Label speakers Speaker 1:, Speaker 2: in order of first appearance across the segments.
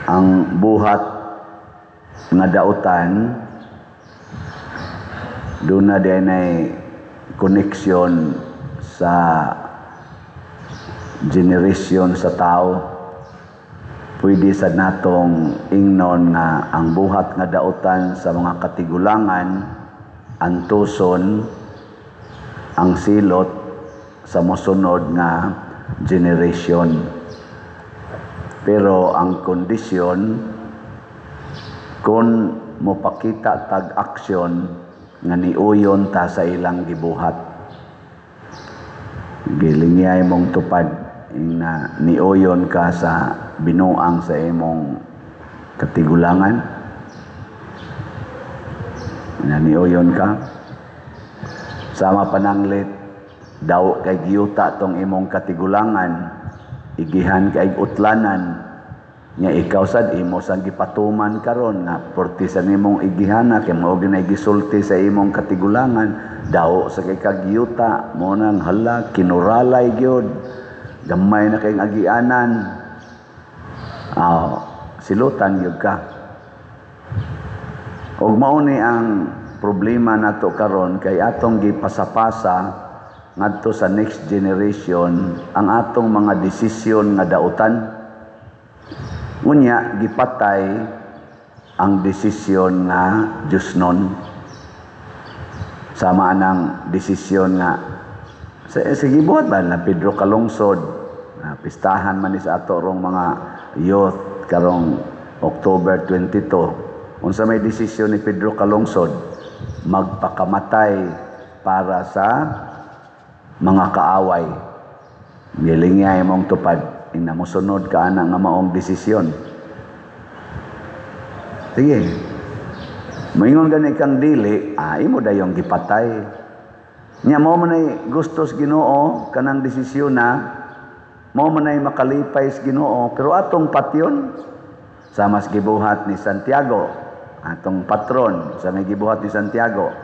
Speaker 1: ang buhat nga dautan doon na din ay koneksyon sa generation sa tao. Pwede sa natong ingnon nga ang buhat nga dautan sa mga katigulangan antuson ang silot sa mosunod nga generation. Pero ang kondisyon kung mopakita tag aksyon nga niuyon ta sa ilang gibuhat. Gilingay mong tupad na niuyon ka sa binuang sa imong katigulangan. Na niuyon ka. Sama pananglit daw kay giyuta tong imong katigulangan. Igihan kay utlanan nga ikaw sad imo sang gipatuman karon nga porti sa nimong igihana kay mao ginay gisulti sa imong katigulangan daw sa kay kagyuta mo nang hala kinuralay gyud gamay na kay agianan silutan gyud ka ug mao ni ang problema nato karon kay atong gipasapasa ngadto sa next generation ang atong mga desisyon nga dautan. Unya gipatay ang desisyon nga Diosnon. Sama nang desisyon nga sige buhat ba na Pedro Kalungsod pistahan man ni sa ato rong mga youth karong October 22. Unsa may desisyon ni Pedro Kalungsod magpakamatay para sa mga kaaway. Gilingay mong tupad ina mosunod ka ana nga maong desisyon. Sige. Moingon gani kang dili, imo dayong gipatay. Nya mo man ay gustos Ginoo kanang desisyon na mo man ay makalipay sa Ginoo pero atong patyon sa mas gibuhat ni Santiago, atong patron sa may gibuhat ni Santiago.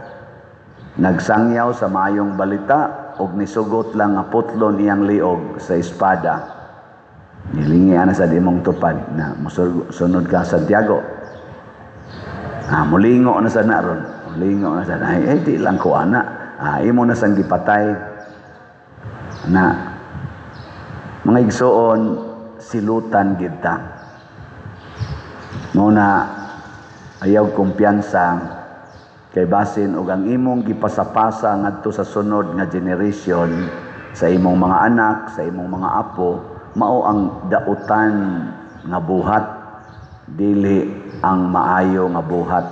Speaker 1: Nagsangyaw sa maayong balita og nisugot lang nga putlon iyang liog sa espada. Nilingi ana sa imong tupad na sunod ka Santiago. Mulingo na sa naron. Mulingo na sa di lang ko ana. Imo na sang gipatay na mga igsoon silutan gid ta. Muna ayaw kumpiyansa kay basin og ang imong gipasapasa ngadto sa sunod nga generation sa imong mga anak, sa imong mga apo, mao ang dautan nga buhat, dili ang maayo nga buhat.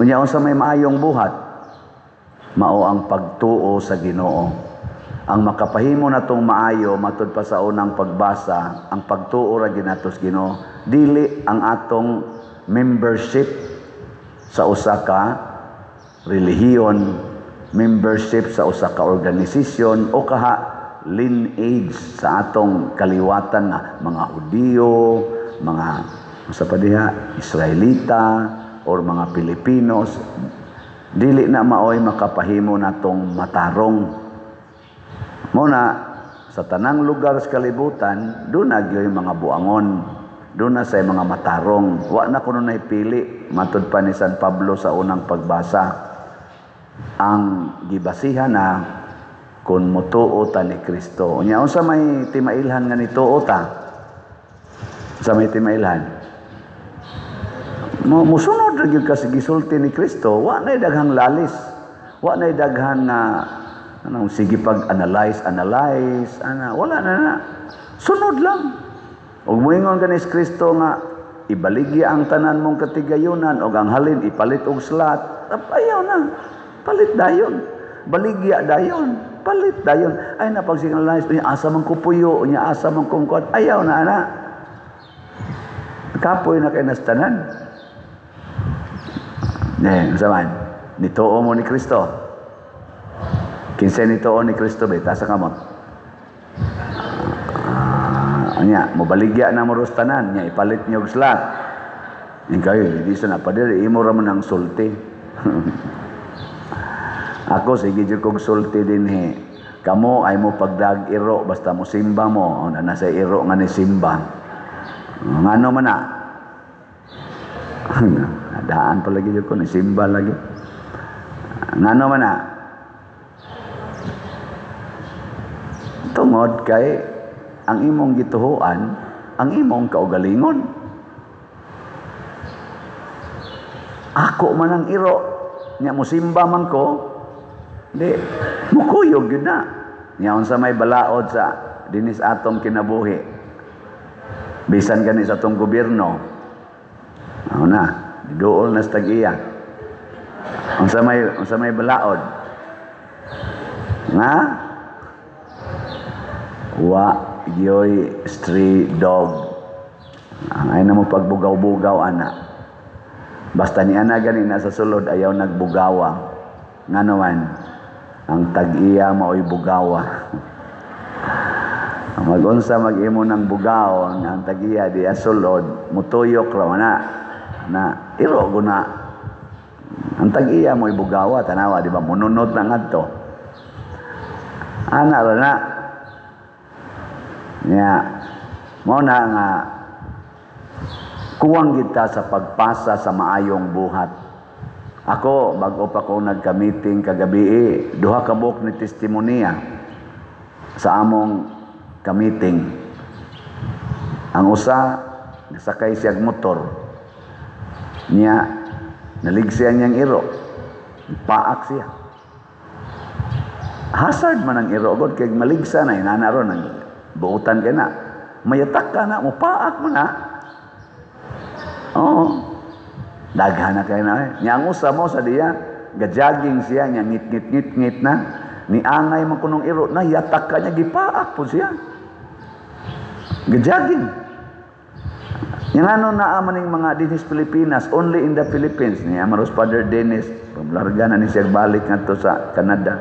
Speaker 1: Unya unsa may maayong buhat? Mao ang pagtuo sa Ginoo. Ang makapahimo natong maayo matud pa sa unang pagbasa, ang pagtuo ra ginatos Ginoo, dili ang atong membership sa usa ka relihiyon, membership sa usa ka organisasyon o kaha lineage sa atong kaliwatan nga mga Hudiyo, mga sa padiha Israelita or mga Pilipinos. Dili na maoy makapahimo natong matarong. Muna sa tanang lugar sa kalibutan, doon na gyud mga buangon. Doon na sa mga matarong. Wa na kuno nay pili. Matud pa ni San Pablo sa unang pagbasa. Ang gibasihan na kung mutuo ta ni Kristo. Unya unsa may timailhan nga nituo ta? Sa may timailhan? Musunod ra gyud ka sa gisulti ni Kristo. Wa nay daghang lalis. Wa nay daghang sige pag-analyze, wala na. Sunod lang. Ug moingon kanis Kristo nga ibaligya ang tanan mong katigayunan og ang halin ipalit og slat. Ayaw na. Palit dayon. Baligya dayon. Palit dayon. Ay na pag signalize niya asa man kupuyo, niya asa man kungkot. Ayaw na ana. Kapoy na kay nastanan. Saman. Nituo mo ni Kristo. Kinsa nituo ni Kristo ba? Tasa kamot. Anya, mobaligya na mo tanan nya ipalit niyo og slat. Ingkay di sa napadir imo ra man ang sulti. Ako sige jud kog sulti dinhi. Kamo ay mo pagdag iro basta mo simba mo na nasa iro nga ni simba. Ngano man na? Nadaan pa lagi ko, simba lagi. Ngano man na? Tungod kay ang imong gituhuan, ang imong kaugalingon. Ako man ang iro, nya musimba man ko, di, mukuyog yun na. Nya unsa may balaod sa dinis atong kinabuhi. Bisan gani sa atong gobyerno. Ano na, dool na sa tag-iya. Unsa may balaod. Nga? Wa yoy stray dog. Ay na mo pagbugaw-bugaw ana. Basta ni ana gani na sa sulod ayaw nagbugawa. Nga naman, ang tag-iya mao'y bugawa. Mag-unsa mag-imo ng bugaw ang tag-iya di sulod, mutuyok raw na iro guna. Ang tag-iya mo'y bugawa, tanawa, di ba? Mununod na ngadto. Ana ra na. Nya, mo na nga kuwang kita sa pagpasa sa maayong buhat. Ako, bago pa ko nagka-meeting kagabi, duha ka buok ni testimonya sa among ka-meeting. Ang usa, nasakay siyag motor. Niya, naligsiyan niyang iro. Paak siya. Hazard man ang iro, God, kaya maligsa na, inanaro ng buutan ka na. Mayatak ka na, mupaak mo na. Oo. Daghan na kayo na. Niya ang usa mo sa diya, gajaging siya, niya ngit-ngit-ngit na. Ni angay mo kunong iro, na yatak ka niya, gipaak po siya. Gajaging. Yung ano naamaning mga dinis Pilipinas, only in the Philippines. Ni Amaros Father Dennis, pablarga na ni siya balik nga to sa Canada.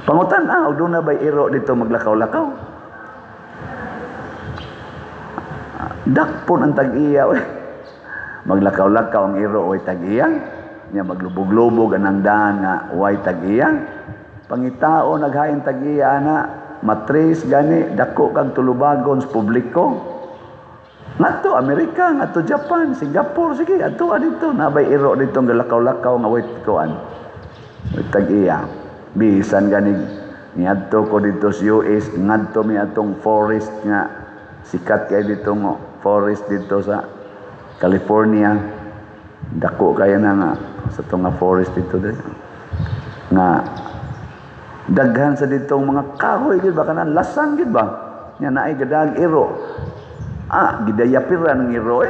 Speaker 1: Pangutan, doon na ba'y iro dito maglakaw-lakaw? Dakpon ang tag-iya, maglakaw-lakaw ang iro, way tag-iya. Niya maglubog-lubog anang daan nga, way tag-iya. Pangitao, naghain tag-iya na, matris, gani, dako kang tulubagon sa publiko. Ngadto Amerika, ngadto Japan, Singapore, sige, ato dito. Nabay iro dito ang galakaw-lakaw nga wait koan. Wait tag-iya. Bisan gani, ngadto ko dito sa US, ngadto mi atong forest nga, sikat kay dito mo, forest dito sa California. Dako kaya na nga, sa itong nga forest dito din. Nga, daghan sa ditong mga kahoy gid ba kanan lasang gid ba nya naay gadag iro gidayapiran ng iro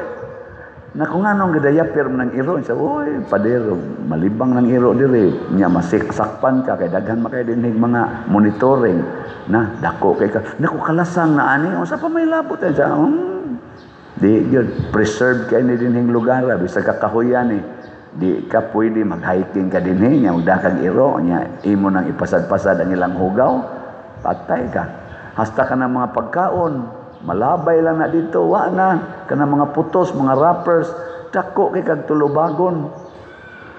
Speaker 1: na kung anong gidayapir ng iro sa oy padero malibang ng iro diri nya masiksakpan ka kay daghan makay dinhig mga monitoring na dako kay ka nako kalasang na ani unsa pa may labot sa di gyud preserved kay ni dinhing lugar bisag kakahuyan di ka pwede mag-hiking ka din niya, kag iro niya, imo nang ipasad-pasad ang ilang hugaw, patay ka. Hasta ka ng mga pagkaon, malabay lang na dito, wa na, ka ng mga putos, mga wrappers, dako kay kag tulubagon.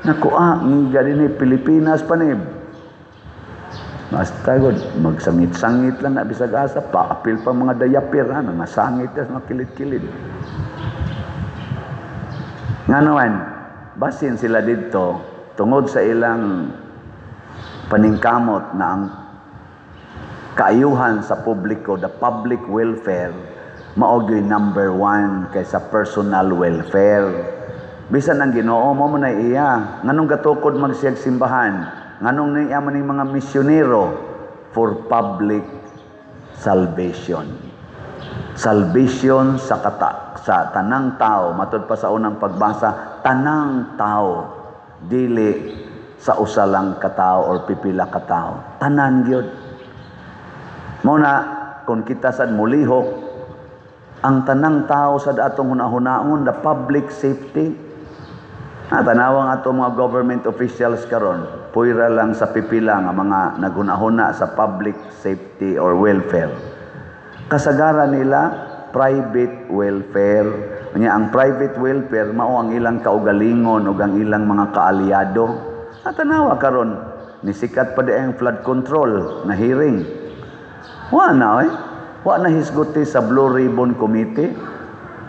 Speaker 1: Naku ngiga din Pilipinas panib. Basta god, magsangit-sangit lang na bisag asa, paapil pa mga dayapir, mga sangit, mga kilid-kilid. Nga naman, basin sila dito tungod sa ilang paningkamot na ang kaayuhan sa publiko, the public welfare, mao'y number 1 kaysa personal welfare. Bisan ang Ginoo mo na iya, nganong gatukod magsiyag simbahan, nganong niya maning mga misyonero for public salvation. Salvation sa tanang tao, matud pa sa unang pagbasa, tanang tao, dili sa usa lang katao or pipila katao. Tanan gyud. Muna kung kita sad mulihok ang tanang tao sa atong hunahunaon, the public safety. Tanawang ato mga government officials karon, puira lang sa pipila nga mga naghunahuna sa public safety or welfare. Kasagaran nila private welfare. Nya ang private welfare mao ang ilang kaugalingon ug ang ilang mga kaalyado. Tanawa karon ni sikat pa ang flood control na hearing. Wa Wa na hisguti sa Blue Ribbon Committee.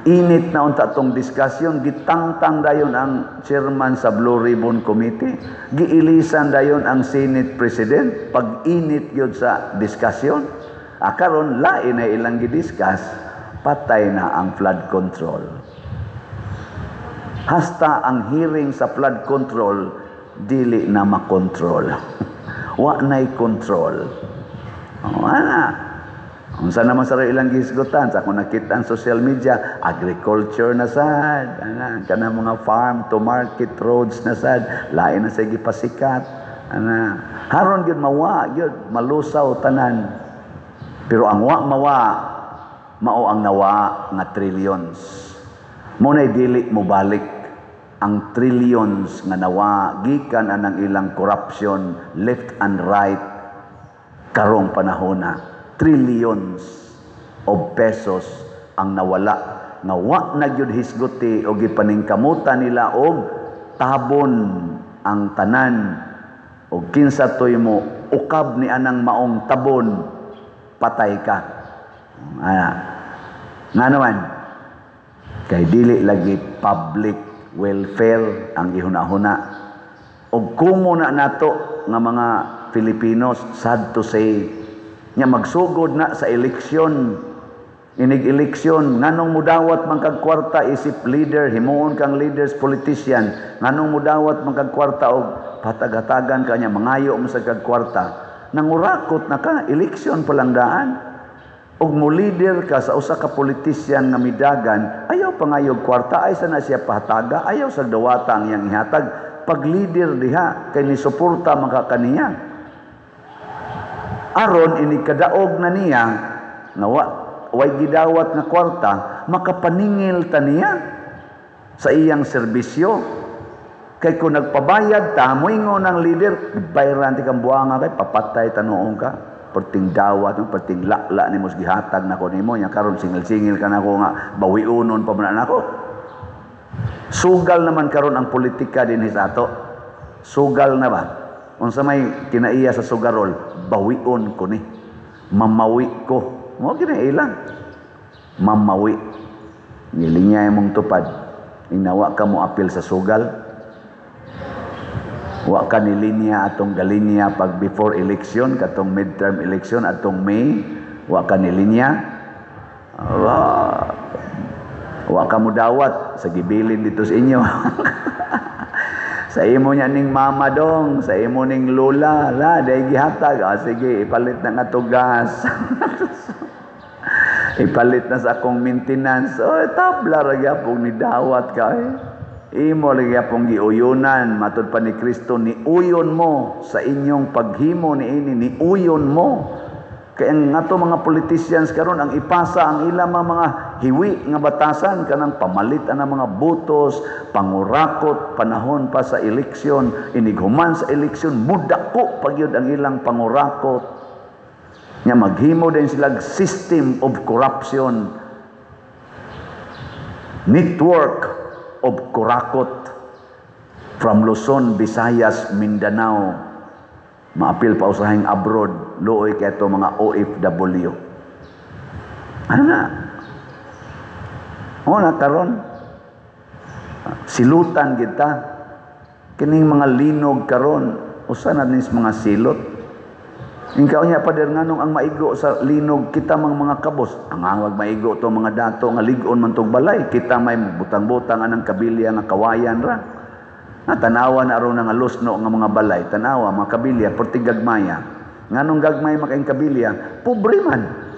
Speaker 1: Init na unta tong diskusyon, gitangtang dayon ang chairman sa Blue Ribbon Committee, giilisan dayon ang Senate President, pag-init yun sa diskusyon. Karon lain na ilang gidiscuss, patay na ang flood control. Hasta ang hearing sa flood control, dili na makontrol. Wa na'y control. Unsa naman sa ilang gisgutan sa kung nakita ang social media, agriculture na sad, kana mga farm to market roads na sad, lain na sa gipasikat, haron gyud mawa gyud malusaw tanan. Pero ang mawa mao ang nawa nga trillions. Mo nay dili mo balik ang trillions nga nawa gikan anang ilang corruption left and right karong panahona. Trillions of pesos ang nawala nga wa na gyud hisguti o gipaningkamutan nila og tabon ang tanan og kinsa toy mo ukab ni anang maong tabon patay ka. Nga naman kay dili lagi public welfare ang gihuna-huna og kumo na nato nga mga Filipinos, sad to say, nya magsugod na sa eleksyon, inig-eleksyon, nganong mudawat man kag kwarta isip leader, himuon kang leaders, politician, nganong mudawat man kag kwarta og patagatagan kanya mangayo mo sa kag kwarta, nangurakot na ka, eleksyon pa lang daan, og mo leader ka sa usa ka politician nga midagan, ayaw pangayog kwarta, ay sana siya pahataga, ayaw sa dawata ang iyang ihatag, pag leader diha, kay ni suporta makakaniya. Aron ini kadaog na niya nga way gidawat nga kwarta makapaningil ta niya sa iyang serbisyo kay kung nagpabayad ta moingon ang leader bayran ti kang buanga kay papatay tanuong ka perting dawat perting lakla nimo gihatag nako nimo nya karon singil-singil ka nako nga bawiunon pa man nako. Sugal naman karon ang politika dinhi sa ato. Sugal na ba? Unsa may kinaiya sa sugarol, bawion ko ni. Mamawi ko. Mo kinailang. Mamawi. Nilinya mong tupad. Inawa ka mo apil sa sugal. Wa ka nilinya atong galinya pag before election, katong midterm election atong May, wa ka nilinya. Wa ka mo dawat sa gibilin dito sa inyo. Sa imo niya ning mama dong, sa imo ning lola, day gihatag. Sige, ipalit na nga to gas. Ipalit na sa akong maintenance. Tabla ra gyapon ni dawat ka Imo ra gyapon giuyonan matud pa ni Kristo ni uyon mo sa inyong paghimo niini ni uyon mo. Kaya nga to mga politicians karon ang ipasa ang ilang mga hiwi nga batasan kanang pamalit ang mga butos, pangurakot panahon pa sa eleksyon, inighuman sa eleksyon mudako pagyud ang ilang pangurakot. Nya maghimo din sila system of corruption, network of kurakot from Luzon, Visayas, Mindanao. Maapil pa usahing abroad, luoy kay ito mga OFW. Ano na? Karon silutan kita. Kining mga linog karon, usa na nis mga silot. Ingkaw niya pader nganong ang maigo sa linog kita mga kabos. Ang angwag maigo to mga dato nga ligon man tog balay, kita may butang-butang anang kabilya nga kawayan ra. Tanawa na aron nga lusno nga mga balay, tanawa mga kabilya perti gagmaya. Nganong gagmay makaing kabilya, pobre man.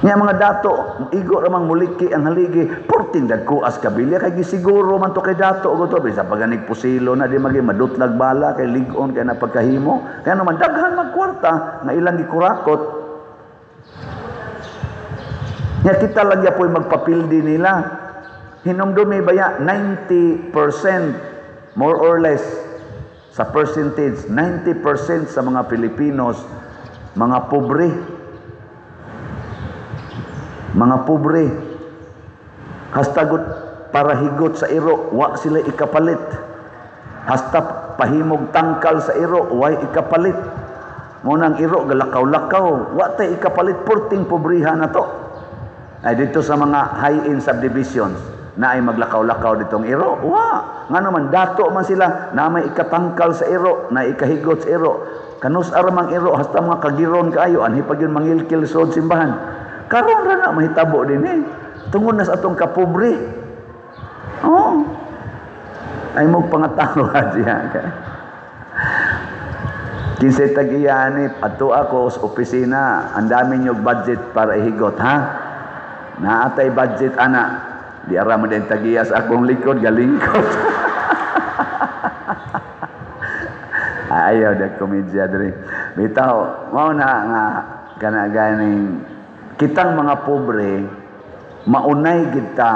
Speaker 1: Nya mga dato, igo ramang muliki ang haligi, perting dagkuas kabilya kay gisiguro man to kay dato ugo to bisa paganig pusilo na di magi madutlag bala kay ligon kay napagkahimo. Kaya naman daghan magkwarta nga ilang gikurakot. Nya kita lagi apoy magpapildi nila. Hinumdumi baya 90% more or less sa percentage 90% sa mga Pilipinos mga pobre hasta para higot sa iro wa sila ikapalit, hasta pahimog tangkal sa iro wa ikapalit. Munang iro galakaw-lakaw, wa tay ikapalit porting pobriha na to. Ay dito sa mga high-end subdivisions na ay maglakaw-lakaw ditong iro. Wa, nga naman dato man sila na may ikatangkal sa iro, na ikahigot sa iro. Kanus aramang iro hasta mga kagiron kaayo anhi pag yun mangilkil sa simbahan. Karon ra na mahitabo din tungod na sa atong kapobre. Oh. Ay mo pangatawa diya. Kinsay tag-iyanip ato ako sa opisina, ang dami niyog budget para ihigot, ha? Naatay budget ana. Di ara man din tag-iya sa akong likod, galingkod. Ayaw da komedya diri. Bitaw, mao na nga kana ganing kitang mga pobre maunay kita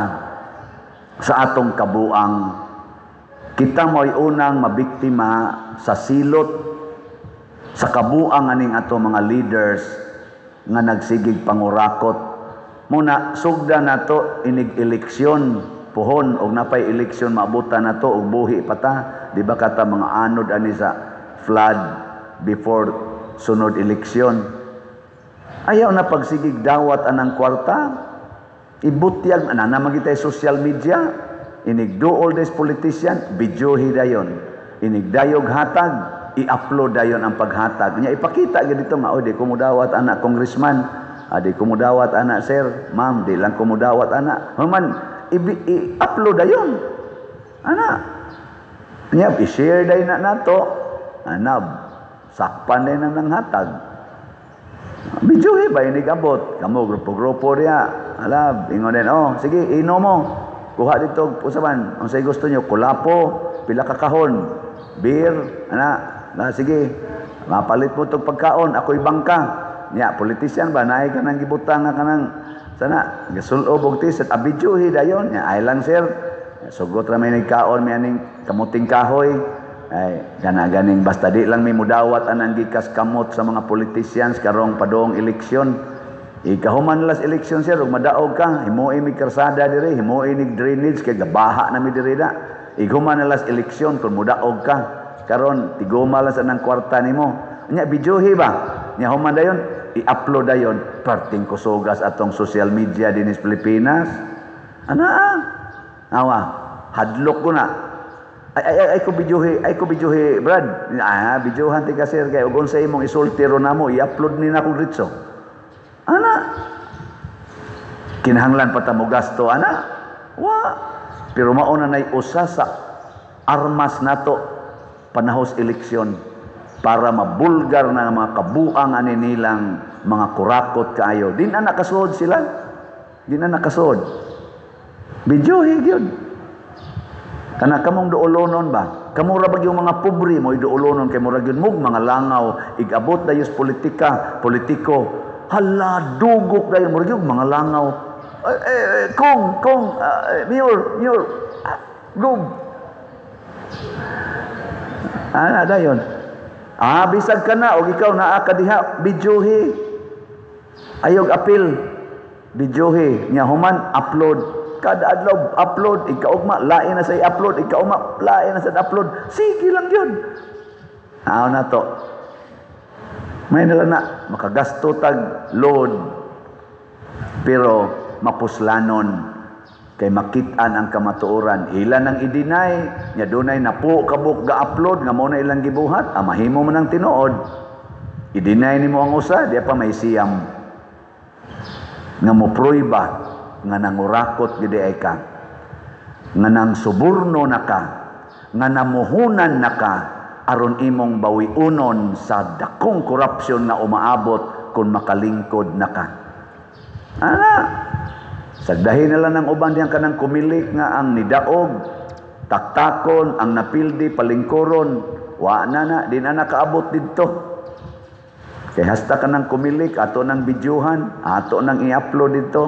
Speaker 1: sa atong kabuang. Kita mo'y unang mabiktima sa silot sa kabuang aning ato mga leaders nga nagsigig pangurakot. Muna sugda nato inig eleksyon pohon og napay eleksyon maabutan nato og buhi pata. Di ba kata mga anod ani sa flood before sunod eleksyon. Ayaw na pagsigig dawat anang kwarta. Ibutyag na magitay social media. Inig do all this politician, videohi dayon. Inig dayog hatag, i-upload dayon ang paghatag. Nya ipakita gid dito nga, di ko mudawat anak congressman, di ko mudawat anak sir, ma'am, di lang ko mudawat anak. Human i-upload dayon. Ana. Nya i-share dayon na nato. Ana, sakpan dayon nang hatag. Videohi ba inig abot? Kamo grupo-grupo riya. Alab, ingon din, sige, ino mo. Kuha dito, usaban, kung sa'yo gusto nyo, kulapo, pila ka kahon, beer, sige, mapalit mo itong pagkaon, ako'y bangka. Nya, politician ba, naay ka nang gibutang nga ka nang, sana, gasulob og tiset, abidyuhi dayon, nya, ay lang sir, sugot ra may nagkaon, may aning kamuting kahoy, ay, ganing basta di lang may mudawat anang gikas kamot sa mga politicians, karong padong eleksyon. Ikahuman las eleksyon sir, ug madaog ka, himuin mi karsada diri, himuin ni drainage kay gabaha na mi diri da. Ikahuman las eleksyon kung mudaog ka, karon tiguma lang sa nang kwarta nimo. Nya videohi ba? Nya human dayon, i-upload dayon perting kusugas atong social media dinis Pilipinas. Awa, hadlok ko na. Ay ko videohi, Brad. Videohan ti ka sir kay ug unsay imong isultiro namo, i-upload ni na ko ritso. Kinahanglan pa ta mo gasto, wa. Pero mauna nay usa sa armas nato panahos eleksyon para mabulgar na mga kabuang ani nilang mga kurakot kaayo. Di na nakasuod sila. Di na nakasuod. Videohi gyud. Kana kamong duolonon ba? Kamo ra ba yung mga pobre mo iduolonon kay mura gyud mug mga langaw igabot dayos politiko. Hala, dugok dayon mo rin mga langaw. Mayor, gub. Dayon. Bisag ka na, o ikaw naa ka diha, videohi. Ayog apil, videohi. Nya human, upload. Kada adlaw, upload. Ikaugma, lain na sa i-upload. Ikaugma, lain na sa upload. Sige lang yun. Na to. May nila na makagasto tag load pero mapuslanon kay makitaan ang kamatuoran. Ilan ang i-deny nya dunay napo kabuk ga-upload nga mao na ilang gibuhat, mahimo man ang tinuod. I-deny nimo ang usa, di pa may siyam nga mo pruiba nga nangurakot gid ay ka, nga nang suborno na ka, nga namuhunan na ka aron imong bawiunon sa dakong korupsyon na umaabot kung makalingkod na ka. Sagdahin na lang ng uban diyang kanang kumilik nga ang nidaog, taktakon, ang napildi, palingkoron, wa na, di na nakaabot dito. Kaya hasta ka ng kumilik, ato ng bidyuhan, ato ng i-upload dito.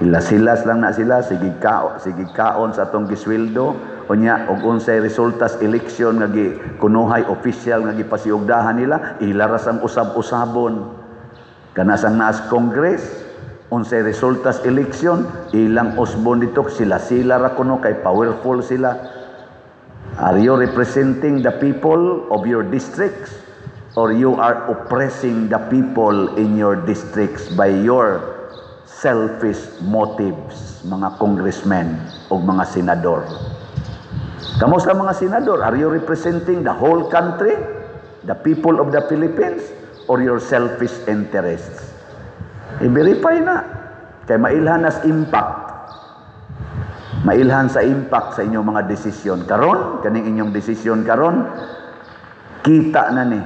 Speaker 1: Ilas-ilas lang na sila, sige kaon sa atong gisweldo, unya og unsay resultas eleksyon nga kunuhay official nga gipasiugdahan nila, ilaras ang usab-usabon. Kana sang naas Congress, unsay resultas eleksyon, ilang usbon dito sila ra kuno kay powerful sila. Are you representing the people of your districts? or you are oppressing the people in your districts by your selfish motives, mga congressmen o mga senador. Kamusta mga senador? Are you representing the whole country, the people of the Philippines, or your selfish interests? I-verify na. Kaya mailhan as impact. Mailhan sa impact sa inyong mga desisyon. Karon, kaning inyong desisyon karon, kita na ni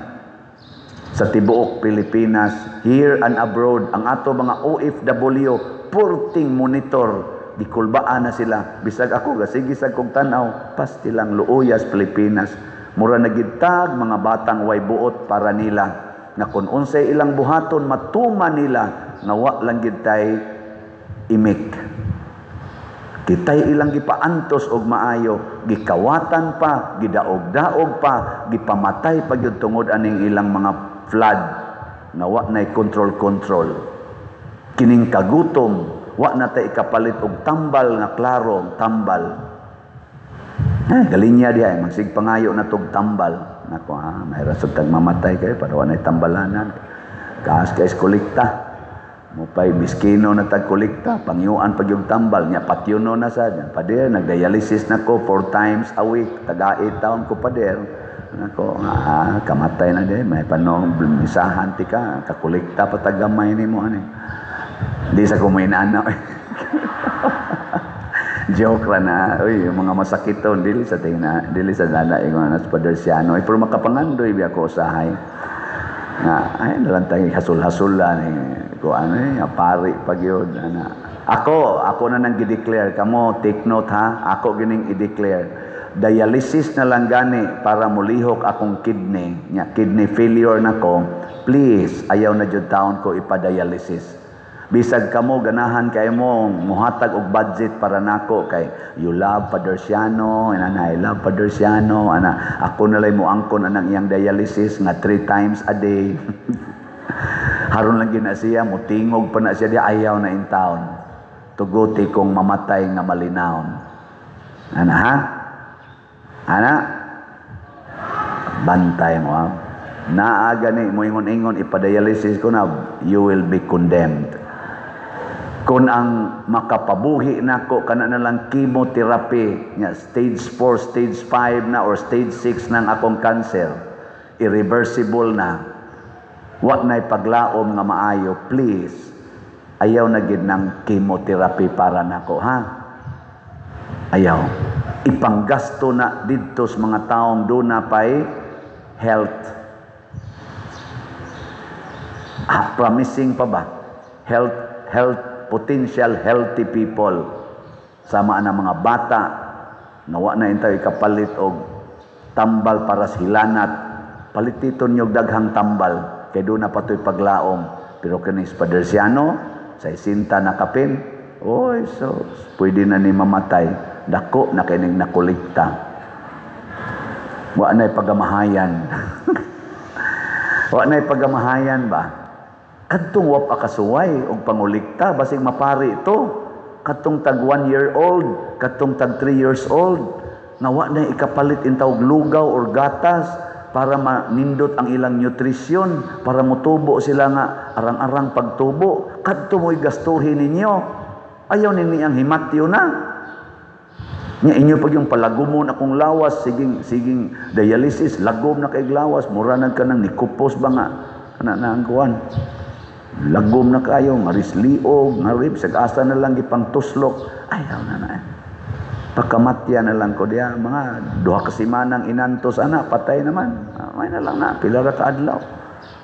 Speaker 1: sa tibuok Pilipinas, here and abroad, ang ato mga OFW, purting monitor, gikulbaan na sila. Bisag ako, sige sa kong tanaw, pastilang luuyas Pilipinas. Mura nagitag, mga batang way buot para nila. Na kung unsay ilang buhaton, matuma nila, na wa lang gitay imik. Kitay ilang gipaantos og maayo, gikawatan pa, gidaog-daog pa, gipamatay pa gyud tungod aning ilang mga flood na wa nay control. Kining kagutom, wa na tay ikapalit og tambal nga klaro, tambal. Galinya diay magsig pangayo na tog tambal. Nako may rasod tag mamatay kayo para wa nay tambalanan. Kaas kay kolekta. Mupay biskino na tagkolekta, pangyuan pag yung tambal, niya patyuno na sa dyan. Pader, nagdialysis na ko 4 times a week, taga 8 taon ko pader. Nako, kamatay na din, may panong misahan ti ka, kakolekta pa tagamay ni mo. Hindi sa kumainana. Joke ra na, uy, yung mga masakit to, dili sa dana, yung anas padersiano. Pero makapangandoy biya ko usahay. Ay, nalang tayo hasul-hasul lang pari pag yun. Ako na nang i-declare. Kamo, take note ha. Ako gining i-declare. Dialysis na lang gani para mulihok akong kidney. Kidney failure na ko. Please, ayaw na dyan taon ko ipa-dialysis. Bisag kamo, ganahan kayo mo, muhatag og budget para nako kay you love Padersiano, I love Padersiano, ako nalay mo angkon anang iyang dialysis nga 3 times a day. Haron lang gina siya, mutingog pa na siya di ayaw na in town. Tuguti kong mamatay nga malinawon. Bantay mo ha. Naaga ni mo ingon-ingon ipadialysis ko na, you will be condemned. Kung ang makapabuhi nako kana na lang chemotherapy nya stage 4, stage 5 na or stage 6 ng akong cancer, irreversible na, wa na'y paglaom nga maayo, please ayaw na gid ng chemotherapy para nako ha. Ayaw ipanggasto na didto sa mga taong do na pay health. Promising pa ba health potential healthy people sama na mga bata na wa na intay kapalit og tambal para sa hilanat, palititon yung daghang tambal kay doon na patoy paglaom. Pero kinis Padersiano sa isinta na kapin, oy, so pwede na ni mamatay, dako na kining nakolekta, wa na'y pagamahayan. Wa na'y pagamahayan ba? Kadtong wa pa kasuway og pangulikta basig mapari ito. Kadtong tag 1 year old, kadtong tag 3 years old, nga wa na ikapalit intaw lugaw or gatas para manindot ang ilang nutrisyon, para mutubo sila nga arang-arang pagtubo. Kadto mo'y gastuhin ninyo. Ayaw ninyo ang himatyo na. Nya inyo pag yung palagumon akong lawas, siging dialysis, lagom na kay lawas, mura na ka nang nikupos ba nga na ang kuwan. Lagom na kayo, marisliog, ngarib, sag-asa na lang ipang tuslok. Ayaw na. Pagkamatya na lang ko diya, mga 2 kasimanang inantos, patay naman. May na lang na, pila ra ka adlaw.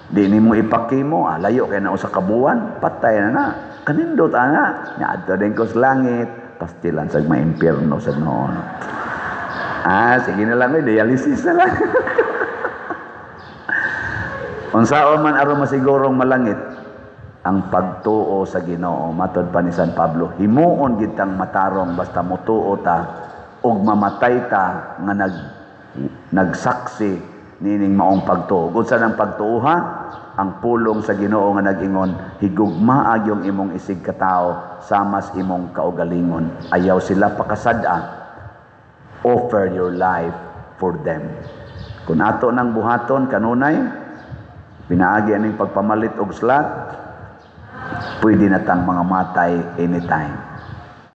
Speaker 1: Di ni mo ipakimo, layo kay na sa kabuan, patay na. Kanindot nya adto din ko sa langit, pastilan sa maimpierno sa noon. Sige na lang, dialysis na lang. Unsaon man aron masigurong malangit ang pagtuo sa Ginoo, matod pa ni San Pablo, himuon gid tang matarong basta motuo ta ug mamatay ta nga nagsaksi nining maong pagtuo. Unsa nang pagtuo ha? Ang pulong sa Ginoo nga nag-ingon, higugmaa yung imong isig katao samas imong kaugalingon. Ayaw sila pakasada. Offer your life for them. Kung ato nang buhaton kanunay, Pinaagi aning pagpamalit og slot, pwede na tang mga matay anytime.